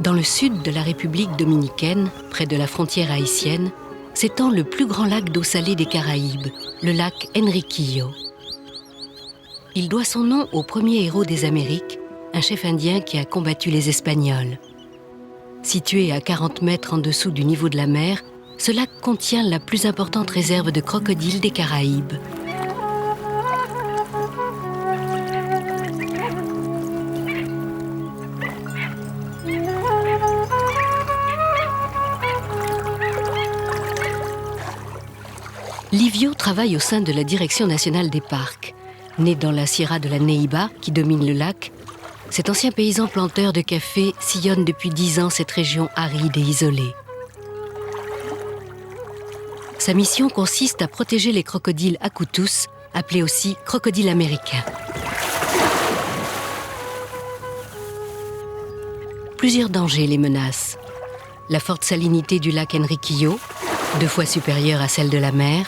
Dans le sud de la République dominicaine, près de la frontière haïtienne, s'étend le plus grand lac d'eau salée des Caraïbes, le lac Enriquillo. Il doit son nom au premier héros des Amériques, un chef indien qui a combattu les Espagnols. Situé à 40 mètres en dessous du niveau de la mer, ce lac contient la plus importante réserve de crocodiles des Caraïbes. Livio travaille au sein de la Direction nationale des parcs. Né dans la Sierra de la Neiba, qui domine le lac, cet ancien paysan planteur de café sillonne depuis 10 ans cette région aride et isolée. Sa mission consiste à protéger les crocodiles akutus, appelés aussi crocodiles américains. Plusieurs dangers les menacent. La forte salinité du lac Enriquillo, 2 fois supérieure à celle de la mer,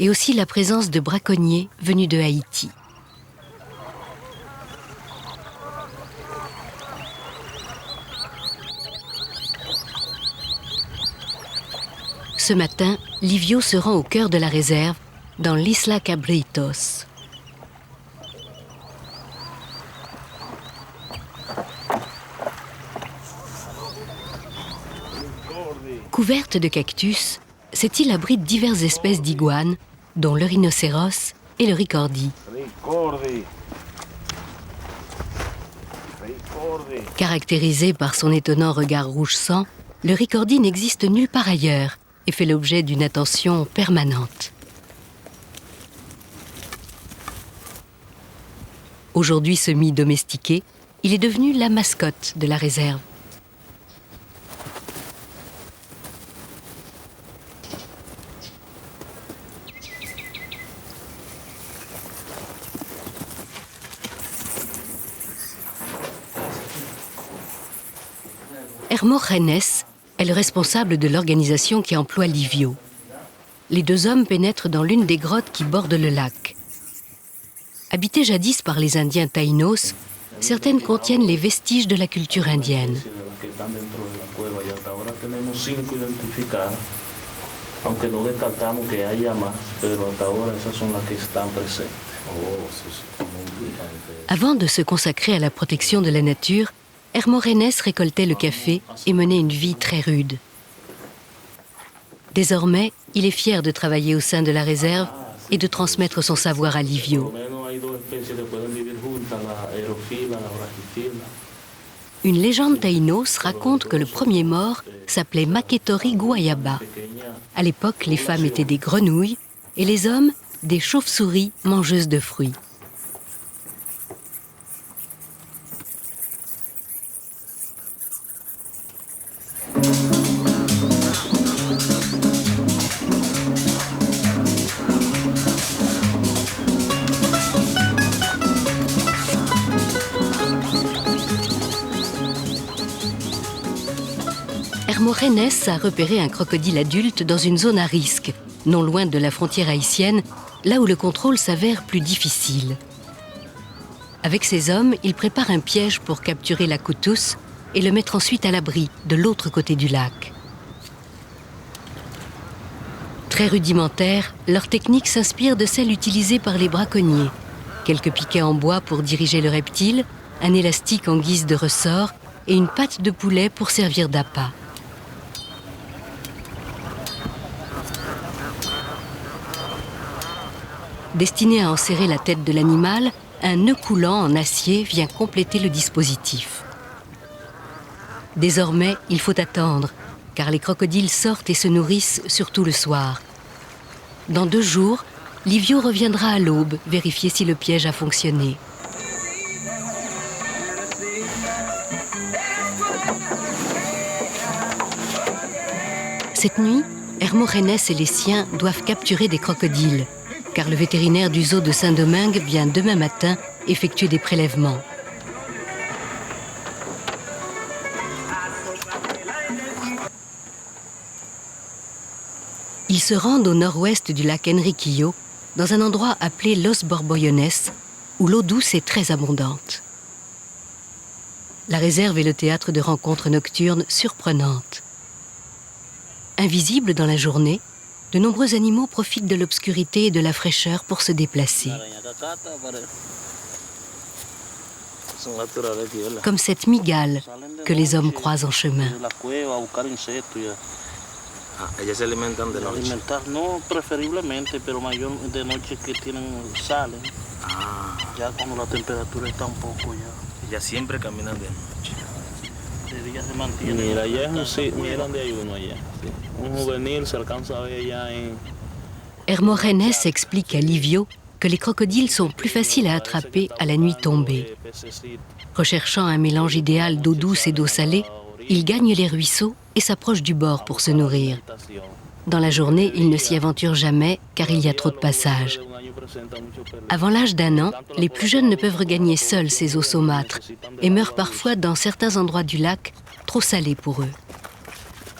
et aussi la présence de braconniers venus de Haïti. Ce matin, Livio se rend au cœur de la réserve, dans l'Isla Cabritos. Couverte de cactus, cette île abrite diverses espèces d'iguanes, dont le rhinocéros et le ricordi. Caractérisé par son étonnant regard rouge sang, le ricordi n'existe nulle part ailleurs et fait l'objet d'une attention permanente. Aujourd'hui semi-domestiqué, il est devenu la mascotte de la réserve. Hermógenes est le responsable de l'organisation qui emploie Livio. Les 2 hommes pénètrent dans l'une des grottes qui bordent le lac. Habitées jadis par les Indiens Taïnos, certaines contiennent les vestiges de la culture indienne. Avant de se consacrer à la protection de la nature, Hermógenes récoltait le café et menait une vie très rude. Désormais, il est fier de travailler au sein de la réserve et de transmettre son savoir à Livio. Une légende taïnos raconte que le premier mort s'appelait Maketori Guayaba. À l'époque, les femmes étaient des grenouilles et les hommes des chauves-souris mangeuses de fruits. Hermógenes a repéré un crocodile adulte dans une zone à risque, non loin de la frontière haïtienne, là où le contrôle s'avère plus difficile. Avec ses hommes, il prépare un piège pour capturer l'akutus et le mettre ensuite à l'abri de l'autre côté du lac. Très rudimentaire, leur technique s'inspire de celle utilisée par les braconniers. Quelques piquets en bois pour diriger le reptile, un élastique en guise de ressort et une patte de poulet pour servir d'appât. Destiné à enserrer la tête de l'animal, un nœud coulant en acier vient compléter le dispositif. Désormais, il faut attendre, car les crocodiles sortent et se nourrissent surtout le soir. Dans 2 jours, Livio reviendra à l'aube vérifier si le piège a fonctionné. Cette nuit, Hermógenes et les siens doivent capturer des crocodiles, car le vétérinaire du zoo de Saint-Domingue vient demain matin effectuer des prélèvements. Ils se rendent au nord-ouest du lac Enriquillo, dans un endroit appelé Los Borbollones, où l'eau douce est très abondante. La réserve est le théâtre de rencontres nocturnes surprenantes. Invisibles dans la journée, de nombreux animaux profitent de l'obscurité et de la fraîcheur pour se déplacer. Comme cette mygale que les hommes croisent en chemin. Ellas se alimentan de noche. No, preferiblemente, pero mayor de noche que salen. Ya cuando la temperatura está un poco ya. Ellas siempre caminan de noche. De día se mantienen. Mira, allá mira donde hay uno allá. Sí. Un juvenil se alcanza a ver allá en... Hermogenes explique à Livio que les crocodiles sont plus faciles à attraper à la nuit tombée. Recherchant un mélange idéal d'eau douce et d'eau salée, il gagne les ruisseaux et s'approche du bord pour se nourrir. Dans la journée, il ne s'y aventure jamais car il y a trop de passages. Avant l'âge d'1 an, les plus jeunes ne peuvent regagner seuls ces eaux saumâtres et meurent parfois dans certains endroits du lac, trop salés pour eux.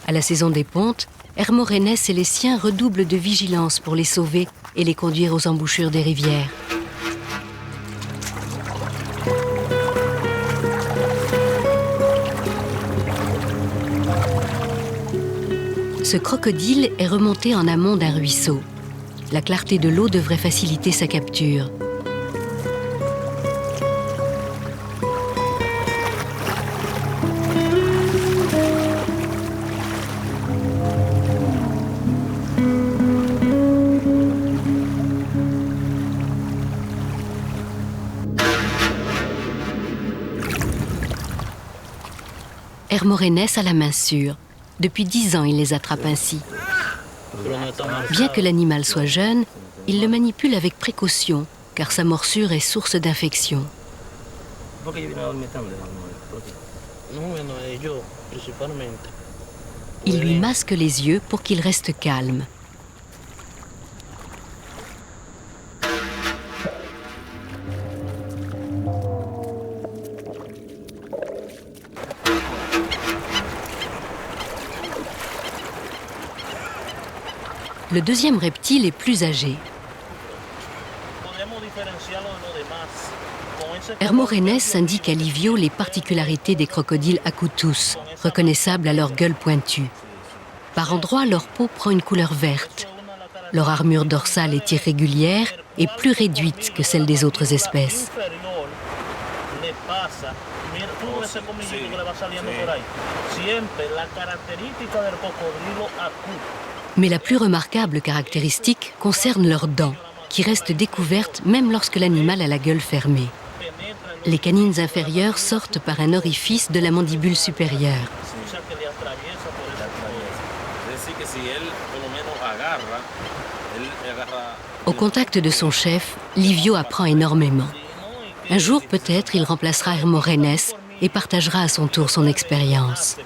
À la saison des pontes, Hermogenes et les siens redoublent de vigilance pour les sauver et les conduire aux embouchures des rivières. Ce crocodile est remonté en amont d'un ruisseau. La clarté de l'eau devrait faciliter sa capture. Hermogenes a la main sûre. Depuis 10 ans, il les attrape ainsi. Bien que l'animal soit jeune, il le manipule avec précaution, car sa morsure est source d'infection. Il lui masque les yeux pour qu'il reste calme. Le deuxième reptile est plus âgé. Hermogenes indique à Livio les particularités des crocodiles acutus, reconnaissables à leur gueule pointue. Par endroits, leur peau prend une couleur verte. Leur armure dorsale est irrégulière et plus réduite que celle des autres espèces. Mais la plus remarquable caractéristique concerne leurs dents, qui restent découvertes même lorsque l'animal a la gueule fermée. Les canines inférieures sortent par un orifice de la mandibule supérieure. Au contact de son chef, Livio apprend énormément. Un jour, peut-être, il remplacera Hermogenes et partagera à son tour son expérience.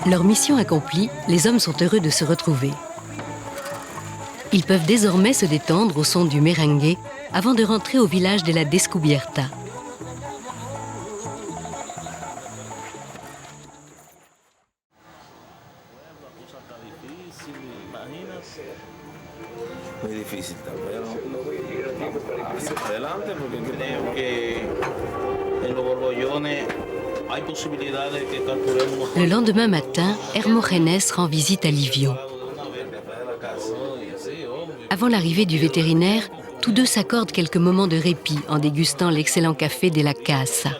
Leur mission accomplie, les hommes sont heureux de se retrouver. Ils peuvent désormais se détendre au son du merengue avant de rentrer au village de la Descubierta. Le lendemain matin, Hermogenes rend visite à Livio. Avant l'arrivée du vétérinaire, tous deux s'accordent quelques moments de répit en dégustant l'excellent café de la casa.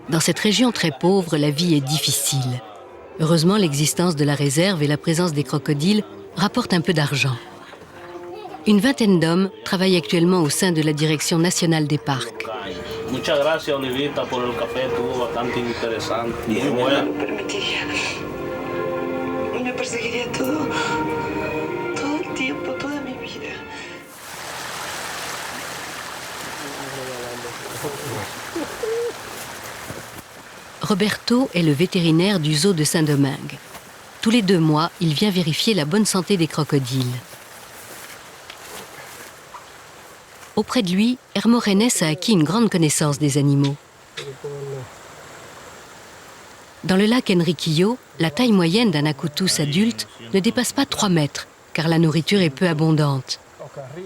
Dans cette région très pauvre, la vie est difficile. Heureusement, l'existence de la réserve et la présence des crocodiles rapportent un peu d'argent. Une vingtaine d'hommes travaillent actuellement au sein de la Direction nationale des parcs. Muchas gracias, Olivita, por el café, estuvo bastante interesante. Muy bueno. Me perseguiría todo el Roberto est le vétérinaire du zoo de Saint-Domingue. Tous les 2 mois, il vient vérifier la bonne santé des crocodiles. Auprès de lui, Hermógenes a acquis une grande connaissance des animaux. Dans le lac Enriquillo, la taille moyenne d'un acutus adulte ne dépasse pas 3 mètres, car la nourriture est peu abondante.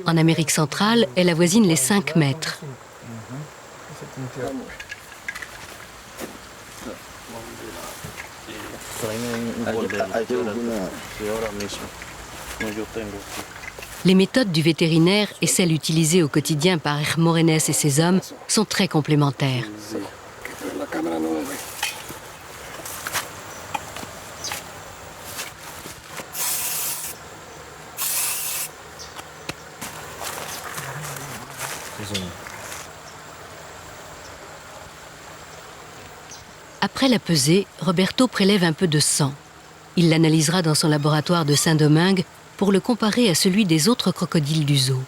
En Amérique centrale, elle avoisine les 5 mètres. Les méthodes du vétérinaire et celles utilisées au quotidien par Hermógenes et ses hommes sont très complémentaires. Après la pesée, Roberto prélève un peu de sang. Il l'analysera dans son laboratoire de Saint-Domingue pour le comparer à celui des autres crocodiles du zoo.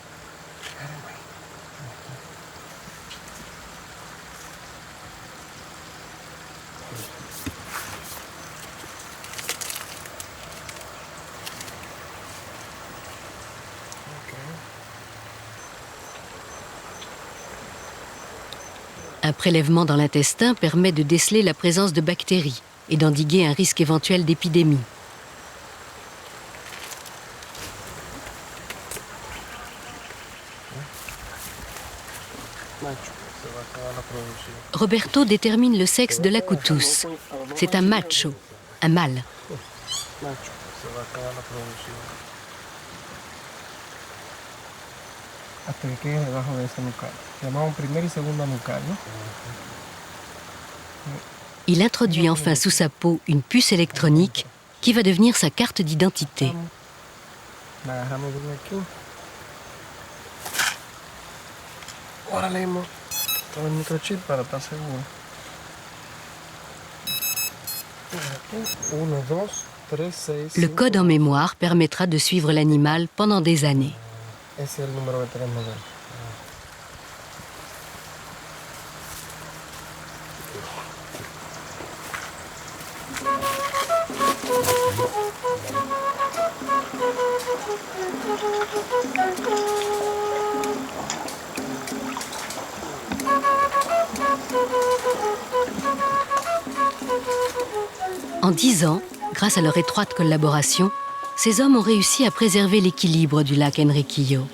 Un prélèvement dans l'intestin permet de déceler la présence de bactéries et d'endiguer un risque éventuel d'épidémie. Roberto détermine le sexe de l'acutus. C'est un macho, un mâle. Hasta que quede debajo de ese nucal. Llamamos primer y segundo nucal, ¿no? Il introduit enfin sous sa peau une puce électronique qui va devenir sa carte d'identité. La agarramos bien aquí. Ahora leemos todo el microchip para estar seguro. 1, 2, 3, 6. Le code en mémoire permettra de suivre l'animal pendant des années. Ese es el número que tenemos de él. En 10 ans, grâce à leur étroite collaboration, ces hommes ont réussi à préserver l'équilibre du lac Enriquillo.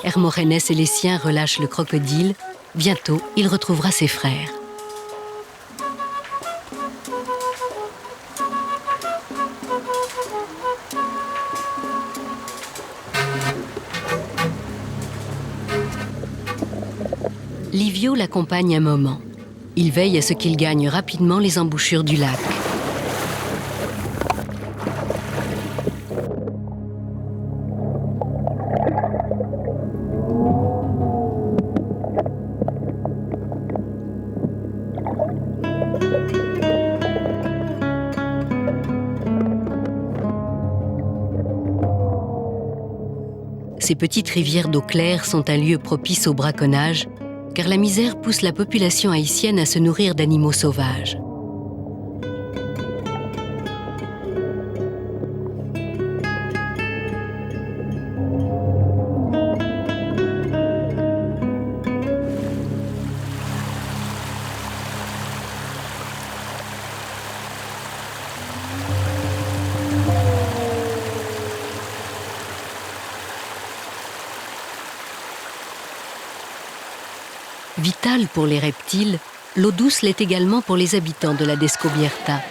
Hermógenes et les siens relâchent le crocodile. Bientôt, il retrouvera ses frères. Livio l'accompagne un moment. Il veille à ce qu'il gagne rapidement les embouchures du lac. Ces petites rivières d'eau claire sont un lieu propice au braconnage, car la misère pousse la population haïtienne à se nourrir d'animaux sauvages. Vitale pour les reptiles, l'eau douce l'est également pour les habitants de la Descobierta.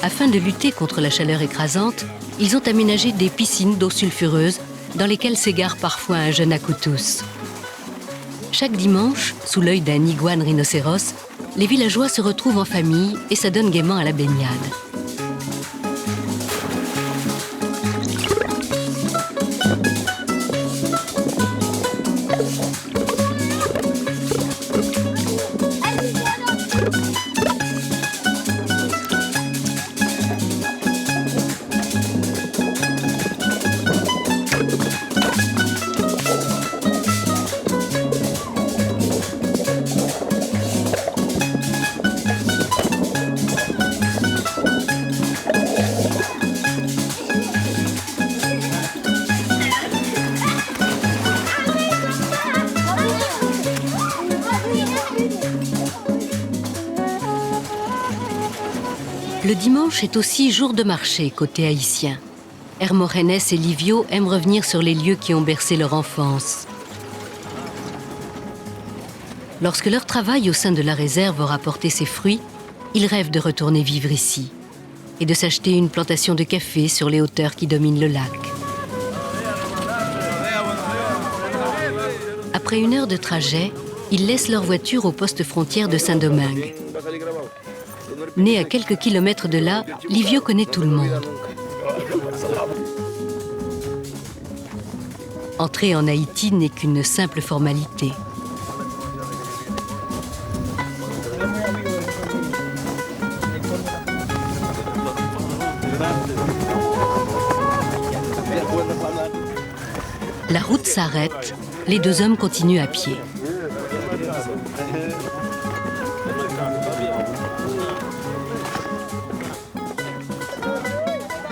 Afin de lutter contre la chaleur écrasante, ils ont aménagé des piscines d'eau sulfureuse dans lesquelles s'égare parfois un jeune acutus. Chaque dimanche, sous l'œil d'un iguane rhinocéros, les villageois se retrouvent en famille et s'adonnent gaiement à la baignade. Le dimanche est aussi jour de marché côté haïtien. Hermorhenes et Livio aiment revenir sur les lieux qui ont bercé leur enfance. Lorsque leur travail au sein de la réserve aura porté ses fruits, ils rêvent de retourner vivre ici et de s'acheter une plantation de café sur les hauteurs qui dominent le lac. Après 1 heure de trajet, ils laissent leur voiture au poste frontière de Saint-Domingue. Né à quelques kilomètres de là, Livio connaît tout le monde. Entrer en Haïti n'est qu'une simple formalité. La route s'arrête, les 2 hommes continuent à pied.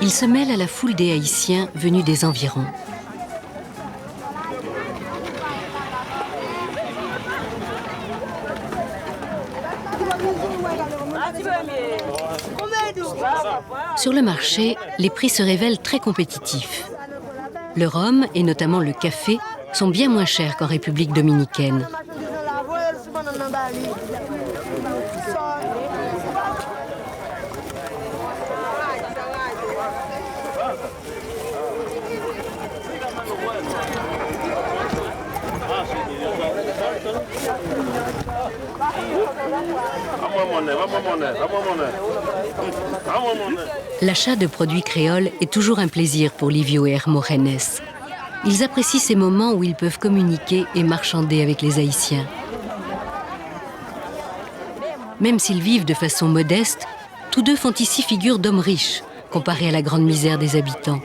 Ils se mêlent à la foule des Haïtiens venus des environs. Sur le marché, les prix se révèlent très compétitifs. Le rhum, et notamment le café, sont bien moins chers qu'en République dominicaine. L'achat de produits créoles est toujours un plaisir pour Livio et Hermorhenes. Ils apprécient ces moments où ils peuvent communiquer et marchander avec les Haïtiens. Même s'ils vivent de façon modeste, tous deux font ici figure d'hommes riches, comparés à la grande misère des habitants.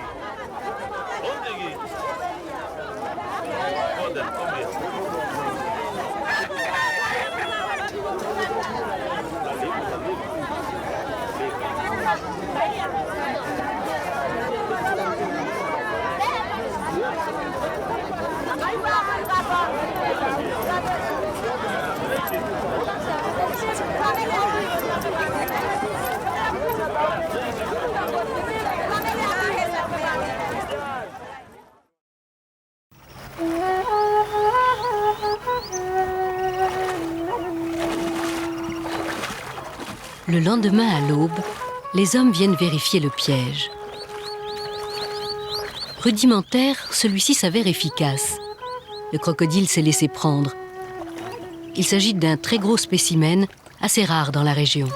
Le lendemain à l'aube, les hommes viennent vérifier le piège. Rudimentaire, celui-ci s'avère efficace. Le crocodile s'est laissé prendre. Il s'agit d'un très gros spécimen, assez rare dans la région.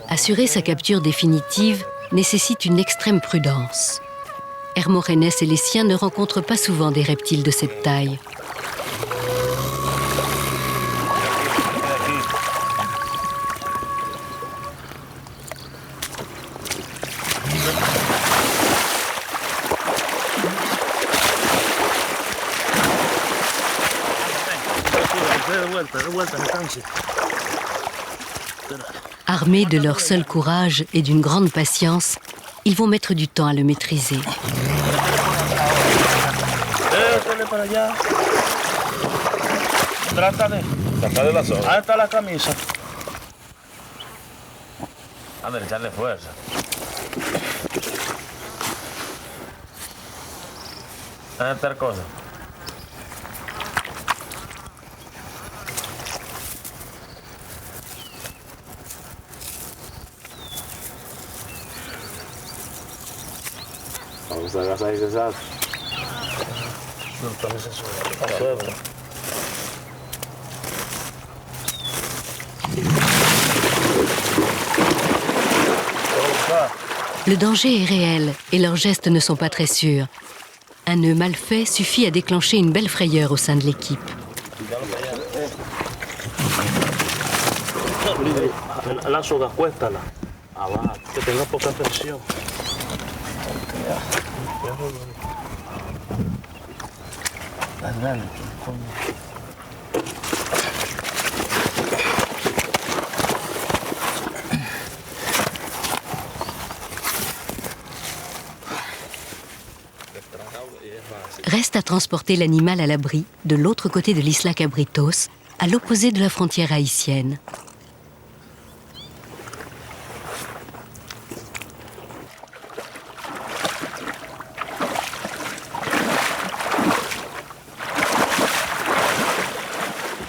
Assurer sa capture définitive nécessite une extrême prudence. Hermorhenes et les siens ne rencontrent pas souvent des reptiles de cette taille. Armés de leur seul courage et d'une grande patience, ils vont mettre du temps à le maîtriser. Vamos a casa ahí, César. Le danger est réel et leurs gestes ne sont pas très sûrs. Un nœud mal fait suffit à déclencher une belle frayeur au sein de l'équipe. La soga, cuéstala. Abajo, que tenga poca presión. Reste à transporter l'animal à l'abri de l'autre côté de l'Isla Cabritos, à l'opposé de la frontière haïtienne.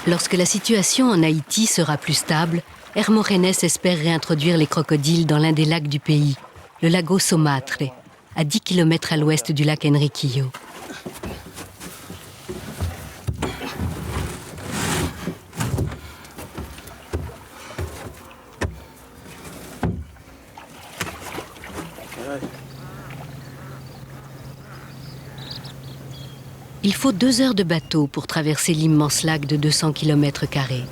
Lorsque la situation en Haïti sera plus stable, Hermogenes espère réintroduire les crocodiles dans l'un des lacs du pays, le lago Somatre, à 10 km à l'ouest du lac Enriquillo. Il faut 2 heures de bateau pour traverser l'immense lac de 200 km².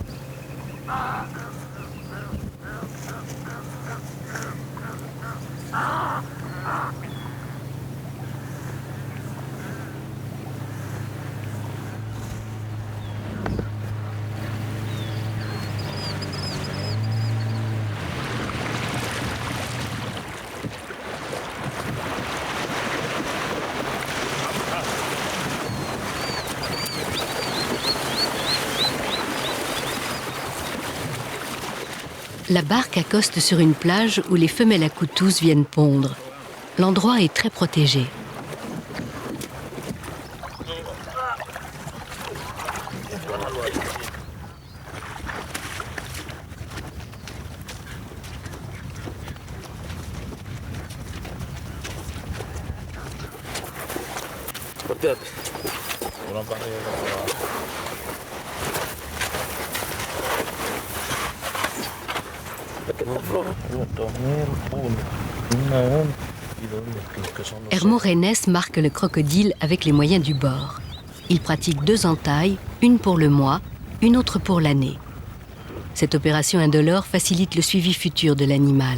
La barque accoste sur une plage où les femelles acoutus viennent pondre. L'endroit est très protégé. Hermogenes marque le crocodile avec les moyens du bord. Il pratique 2 entailles, une pour le mois, une autre pour l'année. Cette opération indolore facilite le suivi futur de l'animal.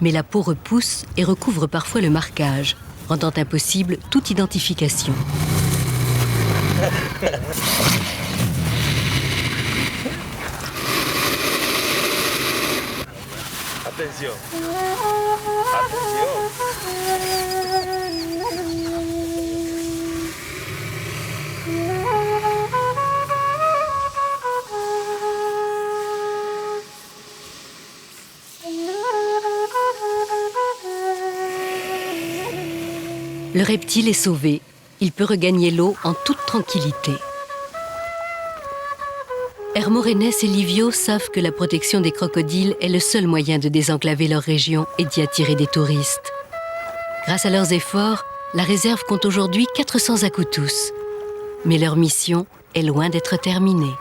Mais la peau repousse et recouvre parfois le marquage, rendant impossible toute identification. Attention. Le reptile est sauvé. Il peut regagner l'eau en toute tranquillité. Hermogenes et Livio savent que la protection des crocodiles est le seul moyen de désenclaver leur région et d'y attirer des touristes. Grâce à leurs efforts, la réserve compte aujourd'hui 400 acoutus. Mais leur mission est loin d'être terminée.